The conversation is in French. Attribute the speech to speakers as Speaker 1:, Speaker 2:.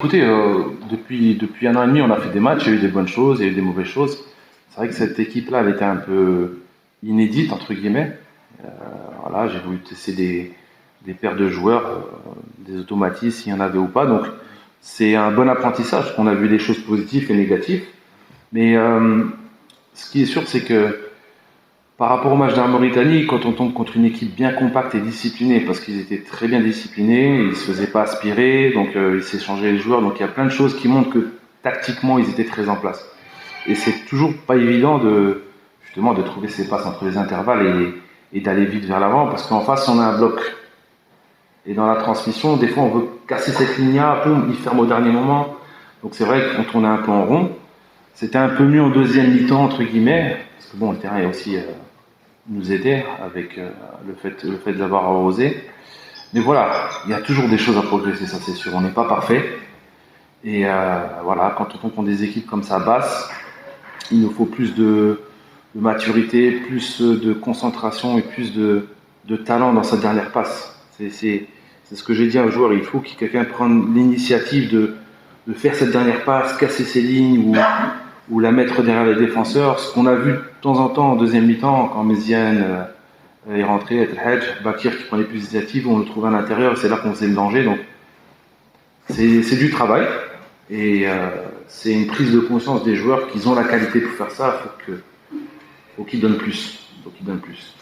Speaker 1: Écoutez, depuis un an et demi, on a fait des matchs, il y a eu des bonnes choses, il y a eu des mauvaises choses. C'est vrai que cette équipe-là, elle était un peu inédite, entre guillemets. Voilà, j'ai voulu tester des paires de joueurs, des automatismes, s'il y en avait ou pas. Donc, c'est un bon apprentissage. On a vu des choses positives et négatives. Mais ce qui est sûr, c'est que par rapport au match de la Mauritanie, quand on tombe contre une équipe bien compacte et disciplinée, parce qu'ils étaient très bien disciplinés, ils se faisaient pas aspirer, donc ils s'échangeaient les joueurs, donc il y a plein de choses qui montrent que tactiquement ils étaient très en place. Et c'est toujours pas évident de justement de trouver ses passes entre les intervalles et d'aller vite vers l'avant, parce qu'en face on a un bloc. Et dans la transmission, des fois on veut casser cette ligne-là, boum, il ferme au dernier moment. Donc c'est vrai que quand on est un peu en rond, c'était un peu mieux en deuxième mi-temps entre guillemets, parce que bon le terrain est aussi nous aider avec le fait d'avoir arrosé. Mais voilà, il y a toujours des choses à progresser, ça c'est sûr. On n'est pas parfait. Et voilà, quand on tombe contre des équipes comme ça basses, il nous faut plus de maturité, plus de concentration et plus de talent dans sa dernière passe. C'est ce que j'ai dit à un joueur, il faut que quelqu'un prenne l'initiative de faire cette dernière passe, casser ses lignes ou la mettre derrière les défenseurs. Ce qu'on a vu de temps en temps en deuxième mi-temps, quand Méziane est rentré, El Hadj, Bakir qui prenait plus d'initiative, on le trouvait à l'intérieur, c'est là qu'on faisait le danger. Donc c'est du travail et c'est une prise de conscience des joueurs qu'ils ont la qualité pour faire ça. Faut qu'ils donnent plus. Faut qu'ils donnent plus.